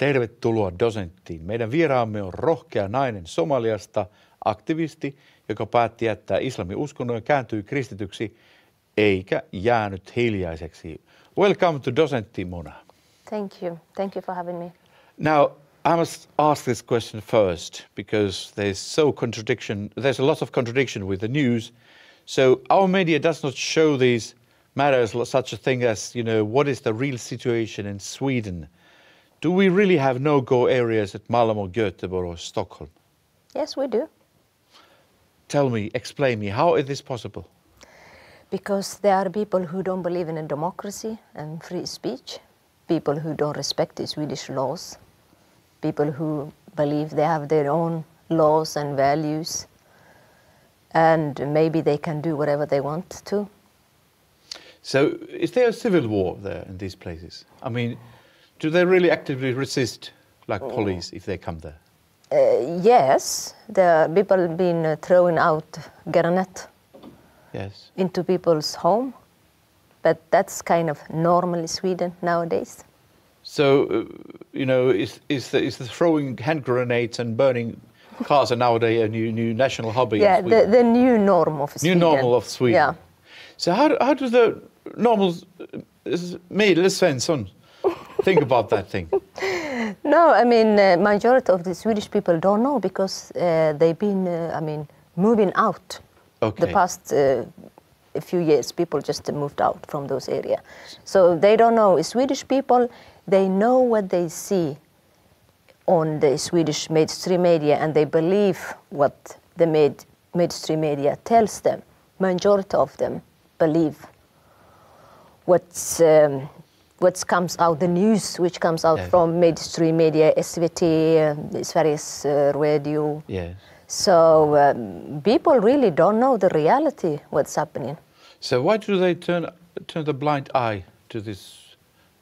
Tervetuloa dosenttiin. Meidän vieraamme on rohkea nainen Somaliasta, aktivisti, joka päätti jättää islamin uskonnon ja kääntyi kristityksi, eikä jäänyt hiljaiseksi. Welcome to dosentti, Mona. Thank you. Thank you for having me. Now, I must ask this question first, because there's a lot of contradiction with the news. So our media does not show these matters, such a thing as, what is the real situation in Sweden? Do we really have no-go areas at Malmö, Göteborg or Stockholm? Yes, we do. Tell me, explain me, how is this possible? Because there are people who don't believe in a democracy and free speech, people who don't respect the Swedish laws, people who believe they have their own laws and values, and maybe they can do whatever they want to. So is there a civil war there in these places? I mean, do they really actively resist, like police, if they come there? Yes, there are people been throwing out granite into people's home, but that's kind of normal in Sweden nowadays. So, is the throwing hand grenades and burning cars nowadays a new national hobby? Yeah, in Sweden? the new norm of Sweden. New normal of Sweden. Yeah. So how do the normal medel Svensson think about that thing? No, I mean, majority of the Swedish people don't know because they've been, moving out. Okay. The past a few years, people just moved out from those areas. So they don't know. Swedish people, they know what they see on the Swedish mainstream media and they believe what the mainstream media tells them. Majority of them believe what comes out, the news which comes out from mainstream media, SVT, Sveriges Radio. Yes. So people really don't know the reality, what's happening. So why do they turn the blind eye to these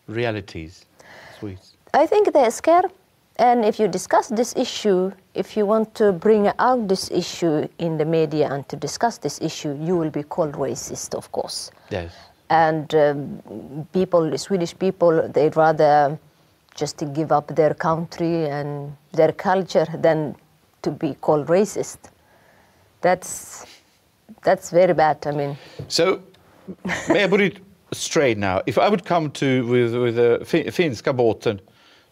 realities, Swedes? I think they're scared. And if you discuss this issue, if you want to bring out this issue in the media and to discuss this issue, you will be called racist, of course. Yes. And the Swedish people, they'd rather just to give up their country and their culture than to be called racist. That's very bad, I mean. So, may I put it straight now? If I would come with a finska båten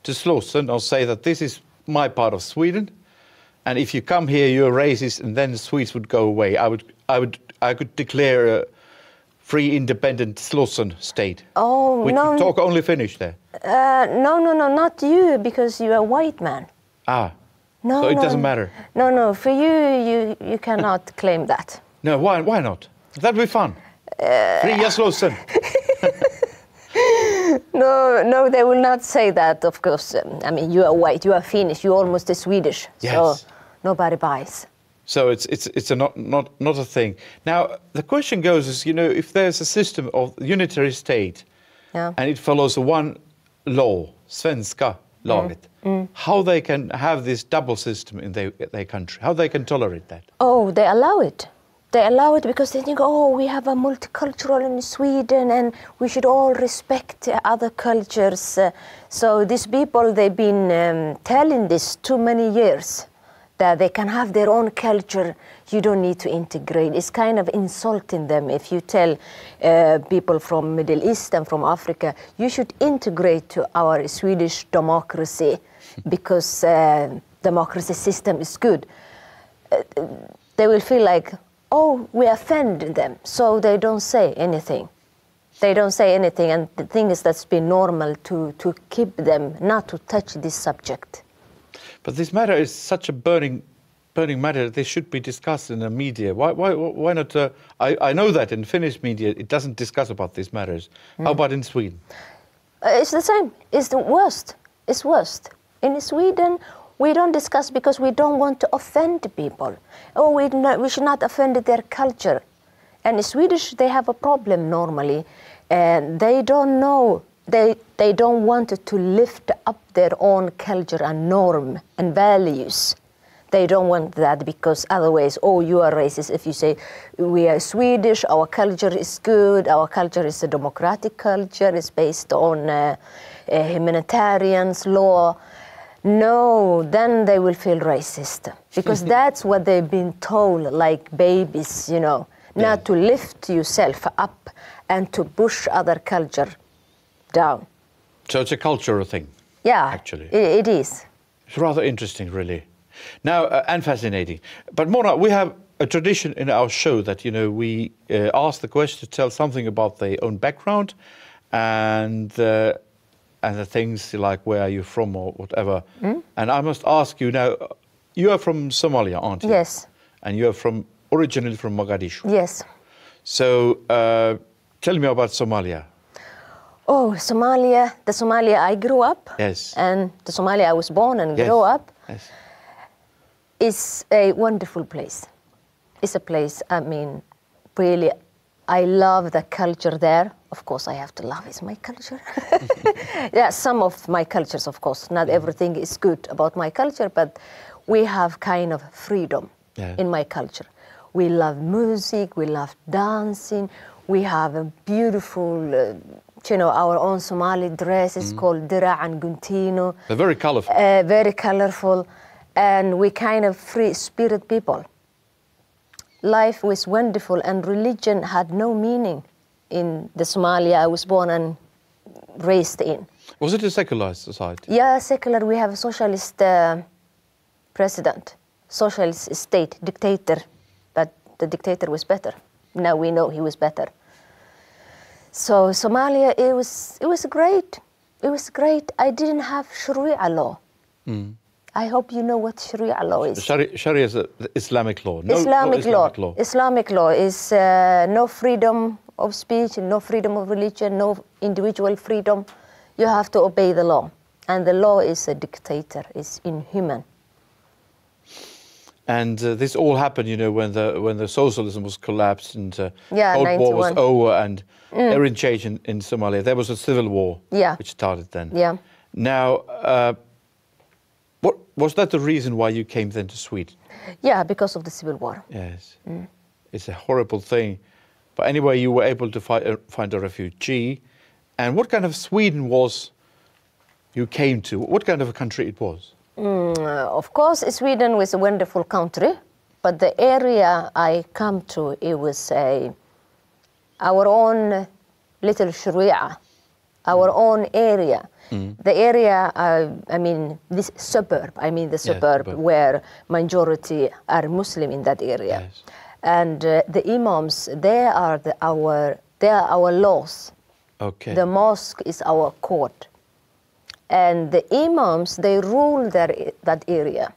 to Slussen and say that this is my part of Sweden, and if you come here, you're racist, and then the Swedes would go away, I could declare a free, independent Slussen state. Oh, we no. We talk only Finnish there. No, not you, because you're a white man. Ah. No, so it doesn't matter? No, for you cannot claim that. No, why not? That'd be fun. Fria Slussen. No, they will not say that, of course. I mean, you are white, you are Finnish, you're almost a Swedish. Yes. So nobody buys. So it's not a thing. Now, the question goes is, if there's a system of unitary state and it follows one law, svenska laget, how they can have this double system in their country, how they can tolerate that? Oh, they allow it. They allow it because they think, we have a multicultural in Sweden and we should all respect other cultures. So these people, they've been telling this too many years, that they can have their own culture, you don't need to integrate. It's kind of insulting them if you tell people from Middle East and from Africa, you should integrate to our Swedish democracy because democracy system is good. They will feel like, we offend them, so they don't say anything. They don't say anything, and the thing is that's been normal to keep them not to touch this subject. But this matter is such a burning matter that they should be discussed in the media. Why not? I know that in Finnish media it doesn't discuss about these matters. How about in Sweden? It's the same. It's the worst. It's worst. In Sweden, we don't discuss because we don't want to offend people. We should not offend their culture. And in Swedish, they have a problem normally, and they don't know. They don't want to lift up their own culture and norm and values. They don't want that because otherwise, you are racist if you say, we are Swedish, our culture is good, our culture is a democratic culture, it's based on humanitarian law. No, then they will feel racist because that's what they've been told, like babies, you know, not to lift yourself up and to push other culture down. So it's a cultural thing. Yeah, actually, it is. It's rather interesting, really. Now, and fascinating. But Mona, we have a tradition in our show that, you know, we ask the guest to tell something about their own background and the things like where are you from or whatever. And I must ask you now, you are from Somalia, aren't you? Yes. And you are originally from Mogadishu. Yes. So tell me about Somalia. Oh, Somalia, the Somalia I grew up. Yes. And the Somalia I was born and grew up. Yes. Is a wonderful place. It's a place, I mean, really, I love the culture there. Of course, I have to love it's my culture. Yeah, some of my cultures, of course. Not everything is good about my culture, but we have kind of freedom in my culture. We love music, we love dancing, we have a beautiful, you know, our own Somali dress is called dira and guntino. They're very colorful. Very colorful. And we kind of free spirit people. Life was wonderful and religion had no meaning in the Somalia I was born and raised in. Was it a secularized society? Yeah, secular. We have a socialist president, socialist state, dictator, but the dictator was better. Now we know he was better. So Somalia, it was great. It was great. I didn't have Sharia law. I hope you know what Sharia law is. Sharia is Islamic law. No, Islamic law. Islamic law is no freedom of speech, no freedom of religion, no individual freedom. You have to obey the law. And the law is a dictator, it's inhuman. And this all happened, you know, when the socialism was collapsed and the Cold War was 91. over and everything changed in Somalia. There was a civil war which started then. Yeah. Now, what was that the reason why you came then to Sweden? Yeah, because of the civil war. Yes. It's a horrible thing. But anyway, you were able to find a refugee. And what kind of Sweden was you came to? What kind of a country it was? Of course, Sweden was a wonderful country, but the area I come to, it was our own little Sharia, our own area. The area, I mean, this suburb, the suburb where majority are Muslim in that area. Yes. And the imams, they are our laws. Okay. The mosque is our court. And the imams, they rule that area.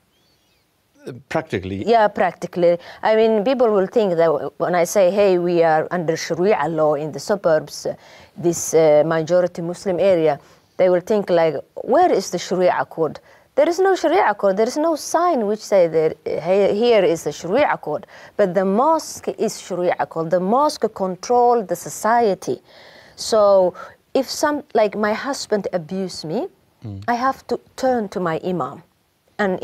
Practically? Yeah, practically. I mean, people will think that when I say, hey, we are under Sharia law in the suburbs, this majority Muslim area, they will think like, where is the Sharia code? There is no Sharia code. There is no sign which say that here is the Sharia code. But the mosque is Sharia code. The mosque controls the society. So if like my husband abused me, I have to turn to my imam and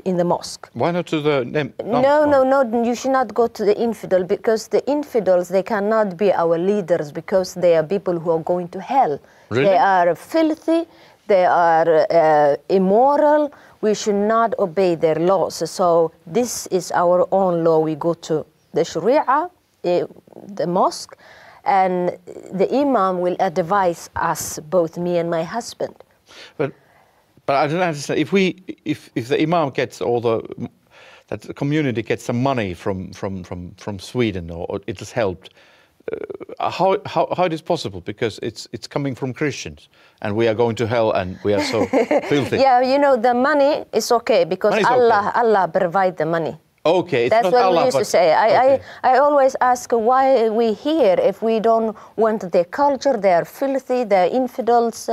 in the mosque. Why not to the... No, you should not go to the infidel because the infidels, they cannot be our leaders because they are people who are going to hell. Really? They are filthy, they are immoral, we should not obey their laws. So this is our own law. We go to the Sharia, the mosque, and the imam will advise us, both me and my husband. But I don't understand. If the imam gets that the community gets some money from Sweden or it has helped, how it is possible? Because it's coming from Christians and we are going to hell and we are so filthy. Yeah, you know, the money is okay because Allah provide the money. Okay, that's what we used to say. I always ask why are we here if we don't want their culture. They are filthy, they are infidels,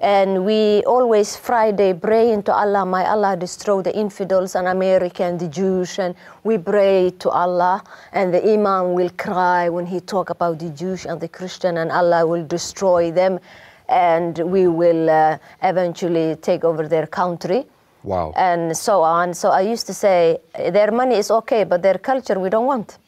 and we always Friday pray into Allah. May Allah destroy the infidels and America and the Jews, and we pray to Allah. And the Imam will cry when he talk about the Jews and the Christian, and Allah will destroy them, and we will eventually take over their country. Wow. And so on. So I used to say, their money is okay, but their culture we don't want.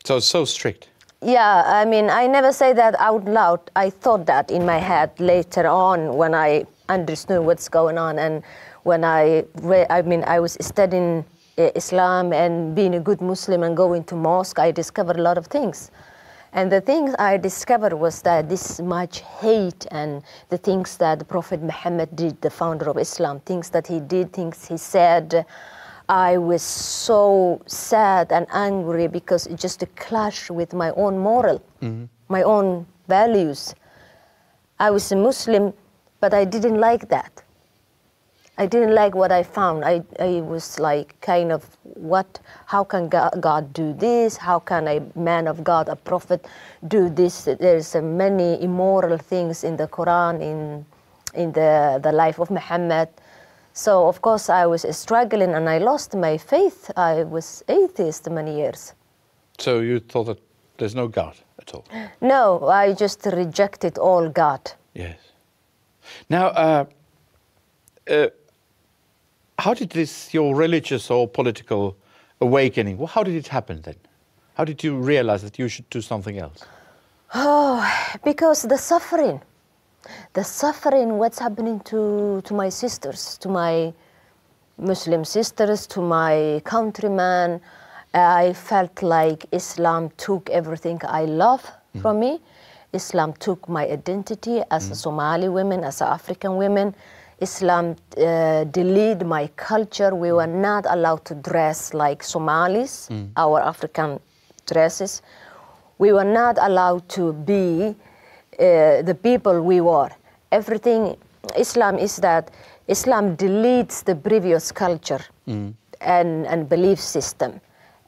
So it's so strict. Yeah, I mean, I never say that out loud. I thought that in my head later on when I understood what's going on. And when I was studying Islam and being a good Muslim and going to mosque, I discovered a lot of things. And the things I discovered was that this much hate and the things that the Prophet Muhammad did, the founder of Islam, things that he did, things he said, I was so sad and angry because it just clashed with my own moral, my own values. I was a Muslim, but I didn't like that. I didn't like what I found. I was like kind of, how can God do this? How can a man of God, a prophet, do this? There's many immoral things in the Quran, in the life of Muhammad. So of course I was struggling and I lost my faith. I was atheist many years. So you thought that there's no God at all? No, I just rejected all God. Yes. Now, how did your religious or political awakening, how did it happen then? How did you realize that you should do something else? Oh, because the suffering, what's happening to my sisters, to my Muslim sisters, to my countrymen. I felt like Islam took everything I love from me. Islam took my identity as a Somali woman, as an African woman. Islam deleted my culture. We were not allowed to dress like Somalis, our African dresses. We were not allowed to be the people we were. Everything, Islam is that Islam deletes the previous culture and belief system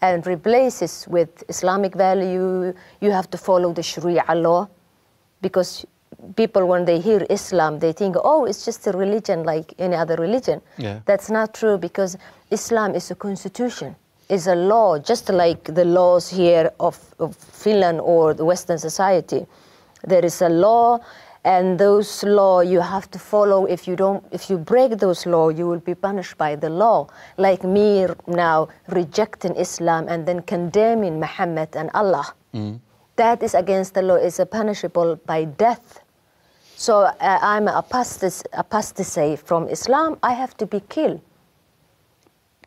and replaces with Islamic value. You have to follow the Sharia law, because people, when they hear Islam, they think, oh, it's just a religion like any other religion. Yeah. That's not true, because Islam is a constitution, is a law, just like the laws here of Finland or the Western society. There is a law, and those law you have to follow. If you break those law, you will be punished by the law. Like me now rejecting Islam and then condemning Muhammad and Allah. That is against the law, is punishable by death. So I'm an apostasy from Islam. I have to be killed.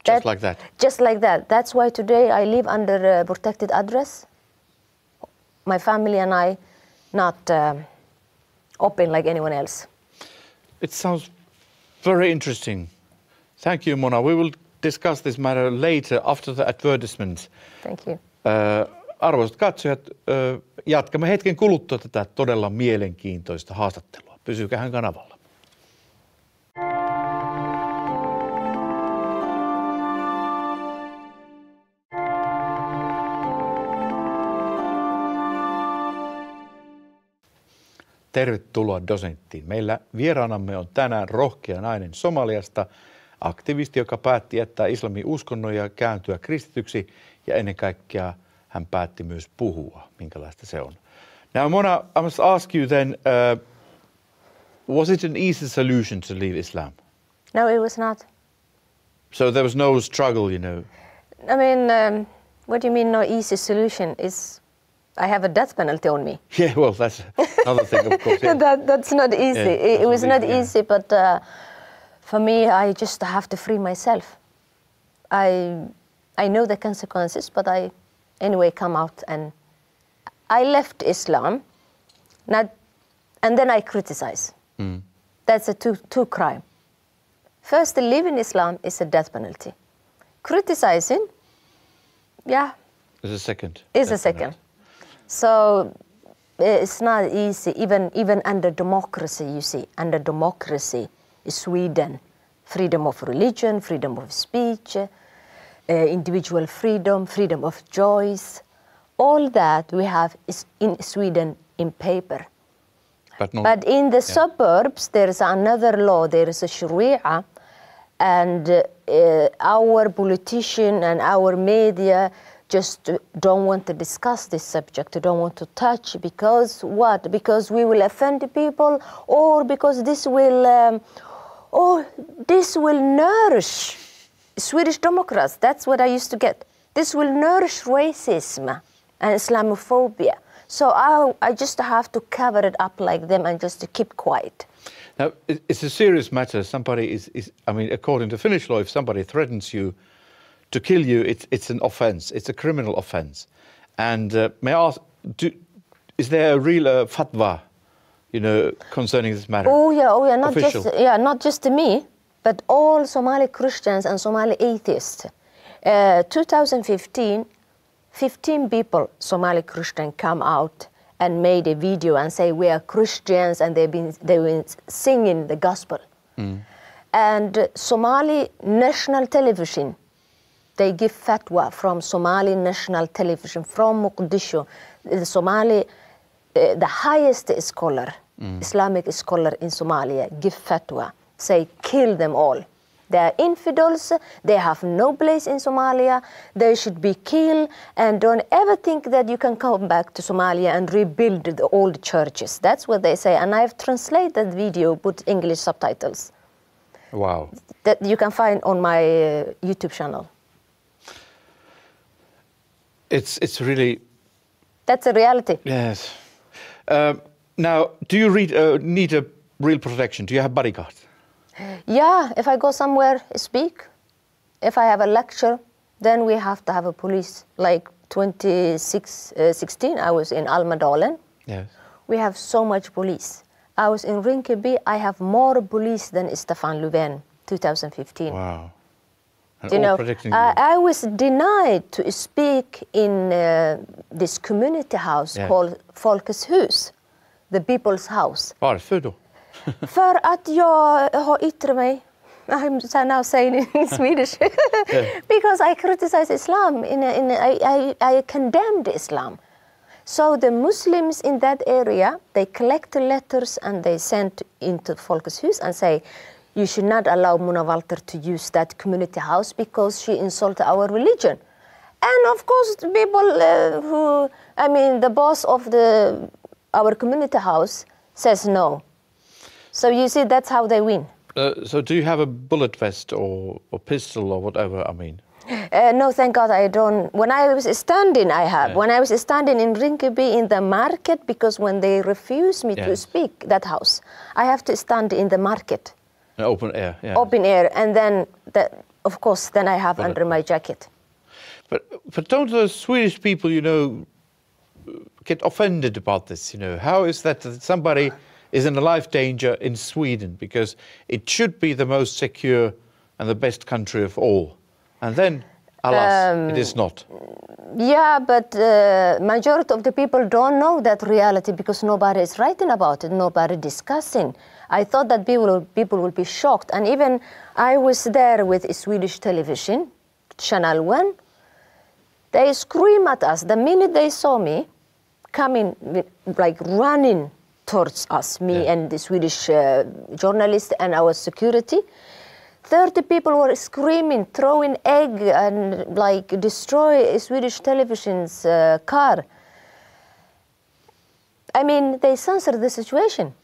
Just like that? Just like that. That's why today I live under a protected address. My family and I, not open like anyone else. It sounds very interesting. Thank you, Mona. We will discuss this matter later after the advertisement. Thank you. Arvoisat katsojat, jatkamme hetken kuluttua tätä todella mielenkiintoista haastattelua. Pysykäähän kanavalla. Tervetuloa Dosenttiin. Meillä vieraanamme on tänään rohkea nainen Somaliasta, aktivisti, joka päätti jättää islamin uskonnon ja kääntyä kristityksi, ja ennen kaikkea hän päätti myös puhua, minkälaista se on. Now, Mona, I must ask you then, was it an easy solution to leave Islam? No, it was not. So there was no struggle, you know? I mean, what do you mean no easy solution? I have a death penalty on me. Yeah, well, that's another thing, of course. Yeah. That's not easy. Yeah, it was not easy, but for me, I just have to free myself. I know the consequences, but I anyway come out, and I left Islam, and then I criticize. That's a two crime. First, leaving Islam is a death penalty. Criticizing, yeah, is a second. Is a second. So it's not easy, even under democracy, you see. Under democracy, Sweden, freedom of religion, freedom of speech, individual freedom, freedom of choice, all that we have is in Sweden in paper. But in the suburbs, there is another law, there is a Sharia, and our politician and our media just don't want to discuss this subject, don't want to touch, because what? Because we will offend people, or because this will nourish Swedish Democrats. That's what I used to get. This will nourish racism and Islamophobia. So I just have to cover it up like them and just to keep quiet. Now, it's a serious matter. Somebody I mean, according to Finnish law, if somebody threatens you to kill you, it's an offence. It's a criminal offence. And may I ask, is there a real fatwa, concerning this matter? Oh yeah, not just to me, but all Somali Christians and Somali atheists. 2015, 15 people, Somali Christian, come out and made a video and say we are Christians, and they've been singing the gospel. And Somali national television, they give fatwa from Somali national television from Mogadishu, the highest scholar, Islamic scholar in Somalia, give fatwa, say kill them all. They are infidels, they have no place in Somalia, they should be killed, and don't ever think that you can come back to Somalia and rebuild the old churches. That's what they say, and I've translated that video, put English subtitles. Wow. That you can find on my YouTube channel. It's really... That's a reality. Yes. Now, do you need a real protection? Do you have bodyguards? Yeah, if I go somewhere, speak. If I have a lecture, then we have to have a police. Like 2016, I was in Almadalen. Yes. We have so much police. I was in Rinkeby, I have more police than Stefan Löfven, 2015. Wow. And you all know, protecting you. I was denied to speak in this community house called Folkets hus, the people's house. Varför då? För att jag har yttrat mig, I'm now saying in Swedish, because I criticize Islam, I condemned Islam. So the Muslims in that area, they collect letters and they send into Folkets hus and say, you should not allow Mona Walter to use that community house because she insulted our religion. And of course, the people the boss of our community house says no. So you see, that's how they win. So do you have a bullet vest or pistol or whatever, I mean? No, thank God I don't. When I was standing, I have. Yeah. When I was standing in Rinkeby in the market, because when they refuse me to speak, that house, I have to stand in the market. Open air, yeah. Open air, and then, of course, then I have under my jacket. But don't the Swedish people, get offended about this, How is that somebody is in a life danger in Sweden? Because it should be the most secure and the best country of all. And then, alas, it is not. Yeah, but majority of the people don't know that reality because nobody is writing about it, nobody discussing. I thought that people will be shocked. And even I was there with Swedish television, Channel 1. They scream at us. The minute they saw me coming, like running towards us, me and the Swedish journalist and our security, 30 people were screaming, throwing egg and like destroy Swedish television's car. I mean, they censored the situation.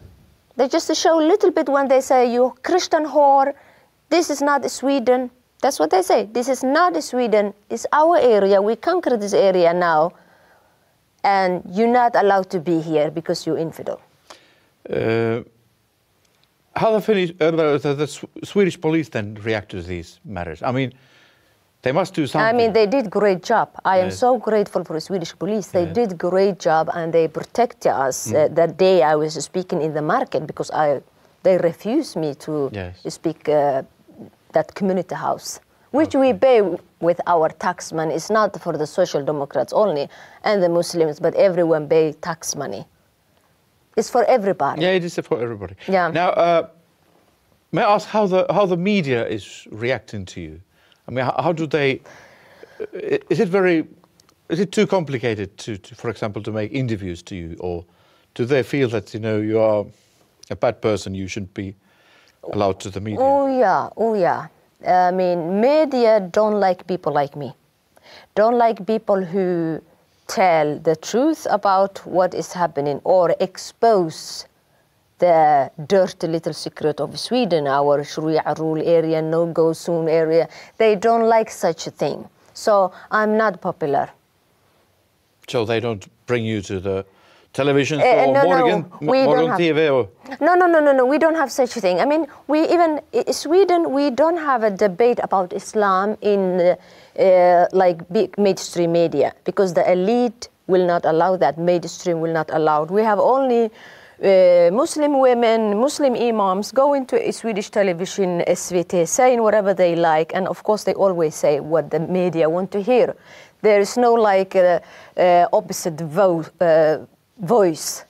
They just show a little bit when they say, you Christian whore, this is not Sweden. That's what they say. This is not Sweden. It's our area. We conquered this area now. And you're not allowed to be here because you're infidel. How the Swedish police then react to these matters? I mean, they must do something. I mean, they did great job. I am so grateful for the Swedish police. They did great job and they protected us. That day I was speaking in the market because they refused me to speak that community house, which we pay with our tax money. It's not for the Social Democrats only and the Muslims, but everyone pay tax money. It's for everybody. Yeah, it is for everybody. Yeah. Now, may I ask how the media is reacting to you? I mean, how do they? Is it too complicated to, for example, to make interviews to you, or do they feel that you are a bad person, you shouldn't be allowed to the media? Oh yeah. I mean, media don't like people like me. Don't like people who tell the truth about what is happening or expose the dirty little secret of Sweden, our Sharia rule area, no-go zone area. They don't like such a thing. So I'm not popular. So they don't bring you to televisions or Morgan TV? Or? No. We don't have such a thing. I mean, in Sweden, we don't have a debate about Islam in like big mainstream media because the elite will not allow that. Mainstream will not allow it. We have only Muslim women, Muslim imams go into Swedish television, SVT, saying whatever they like, and of course they always say what the media want to hear. There is no like opposite voice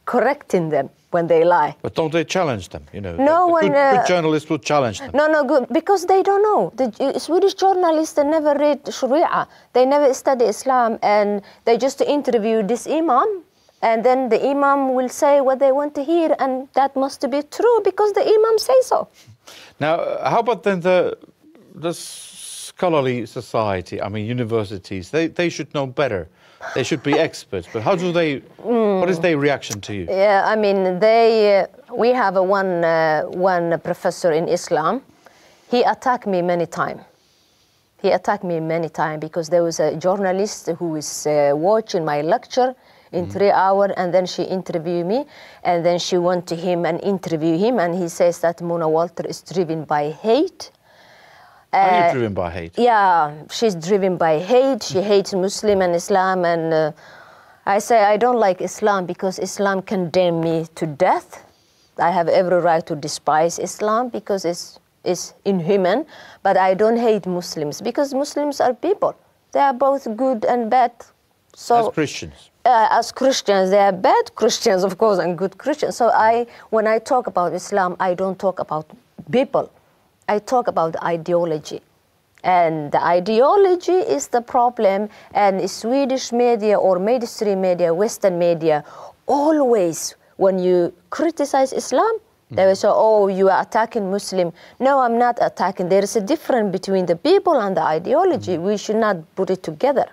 correcting them when they lie. But don't they challenge them? You know, no, good journalists will challenge them. No, good, because they don't know. The Swedish journalists, they never read Sharia. They never study Islam, and they just interview this imam, and then the imam will say what they want to hear, and that must be true because the imam says so. Now, how about then the scholarly society? I mean, universities, they should know better. They should be experts, but how do they? What is their reaction to you? Yeah, I mean, we have one professor in Islam. He attacked me many times. Because there was a journalist who was watching my lecture in 3 hours, and then she interviewed me, and then she went to him and interviewed him, and he says that Mona Walter is driven by hate. Are you driven by hate? Yeah, she's driven by hate. She hates Muslim and Islam, and I say I don't like Islam because Islam condemned me to death. I have every right to despise Islam because it's inhuman, but I don't hate Muslims because Muslims are people. They are both good and bad. So, as Christians? As Christians, they are bad Christians, of course, and good Christians. So when I talk about Islam, I don't talk about people. I talk about ideology, and the ideology is the problem, and Swedish media or mainstream media, Western media, always when you criticize Islam, they will say, oh, you are attacking Muslim. No, I'm not attacking. There is a difference between the people and the ideology. We should not put it together.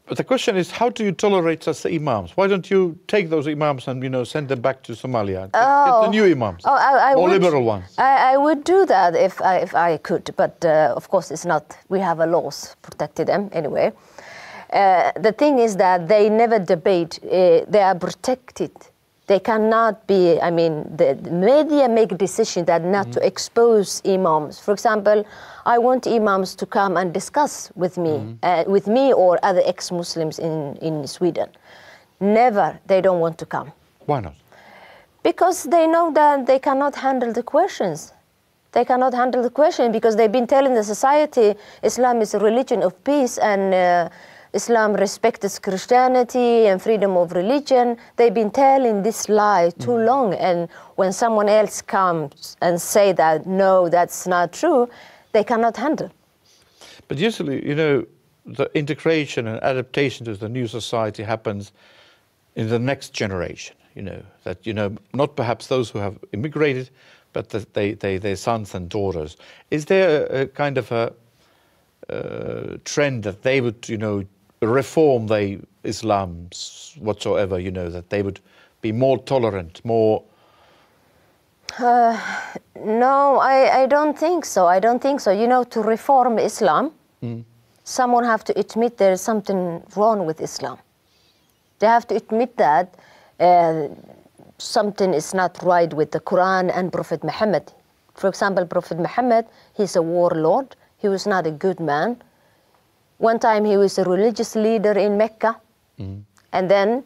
But the question is, how do you tolerate such imams? Why don't you take those imams and, you know, send them back to Somalia? Get the new imams, more liberal ones. I would do that if I could, but of course it's not. We have a laws protecting them anyway. The thing is that they never debate. They are protected. They cannot be, I mean, the media make a decision that not to expose imams. For example, I want imams to come and discuss with me or other ex-Muslims in Sweden. Never, they don't want to come. Why not? Because they know that they cannot handle the questions. They cannot handle the question because they've been telling the society Islam is a religion of peace and Islam respects Christianity and freedom of religion. They've been telling this lie too long, and when someone else comes and say that, no, that's not true, they cannot handle. But usually, you know, the integration and adaptation to the new society happens in the next generation, you know, that, you know, not perhaps those who have immigrated, but that their sons and daughters. Is there a kind of a trend that they would, you know, reform the Islam whatsoever, you know, that they would be more tolerant, more... No, I don't think so. I don't think so. You know, to reform Islam, someone have to admit there is something wrong with Islam. They have to admit that something is not right with the Quran and Prophet Muhammad. For example, Prophet Muhammad, he's a warlord. He was not a good man. One time he was a religious leader in Mecca, and then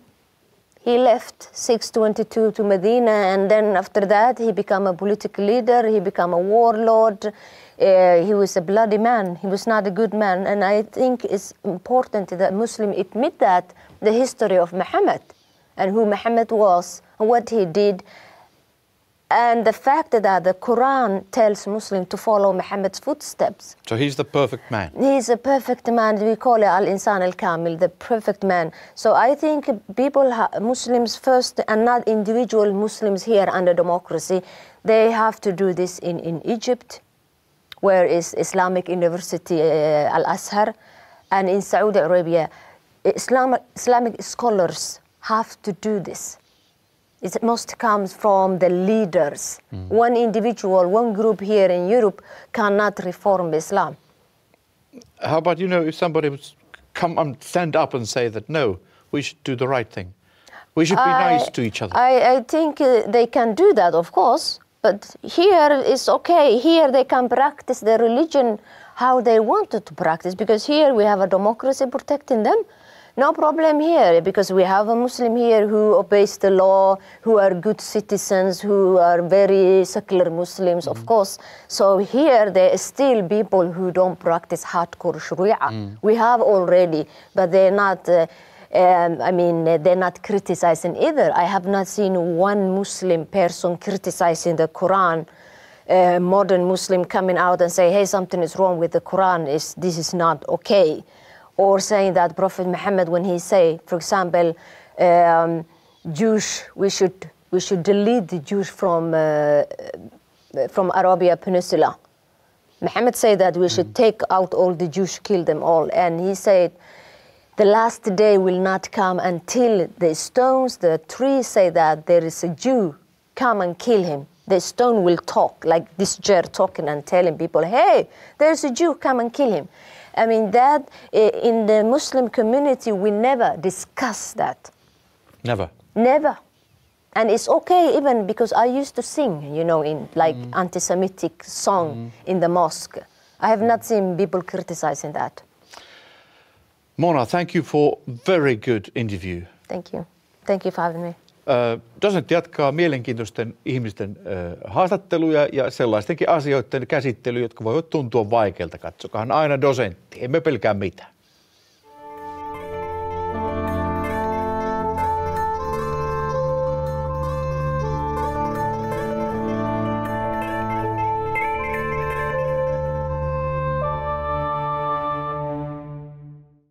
he left 622 to Medina, and then after that he became a political leader, he became a warlord. He was a bloody man. He was not a good man, and I think it's important that Muslims admit that the history of Muhammad and who Muhammad was and what he did. And the fact that the Quran tells Muslims to follow Muhammad's footsteps. So he's the perfect man. He's a perfect man. We call it Al-Insan Al-Kamil, the perfect man. So I think people, Muslims first, and not individual Muslims here under democracy, they have to do this in Egypt, where is Islamic University Al-Azhar, and in Saudi Arabia. Islamic scholars have to do this. It must come from the leaders. One individual, one group here in Europe cannot reform Islam. How about, you know, if somebody would come and stand up and say that, no, we should do the right thing? We should be nice to each other. I think they can do that, of course. But here it's okay. Here they can practice their religion how they wanted to practice, because here we have a democracy protecting them. No problem here, because we have a Muslim here who obeys the law, who are good citizens, who are very secular Muslims, of course. So here there are still people who don't practice hardcore Sharia. We have already, but they're not, they're not criticizing either. I have not seen one Muslim person criticizing the Quran, modern Muslim coming out and say, hey, something is wrong with the Quran, this is not okay. Or saying that Prophet Muhammad, when he say, for example, Jews, we should delete the Jews from Arabia Peninsula. Muhammad said that we should take out all the Jews, kill them all. And he said, the last day will not come until the stones, the trees say that there is a Jew, come and kill him. The stone will talk, like this chair talking and telling people, hey, there's a Jew, come and kill him. I mean, that in the Muslim community, we never discuss that. Never? Never. And it's okay even because I used to sing, you know, in like anti-Semitic song in the mosque. I have not seen people criticizing that. Mona, thank you for very good interview. Thank you. Thank you for having me. Dosentti jatkaa mielenkiintoisten ihmisten haastatteluja ja sellaistenkin asioiden käsittelyä, jotka voivat tuntua vaikealta. Katsokaa aina Dosentti, emme pelkää mitään.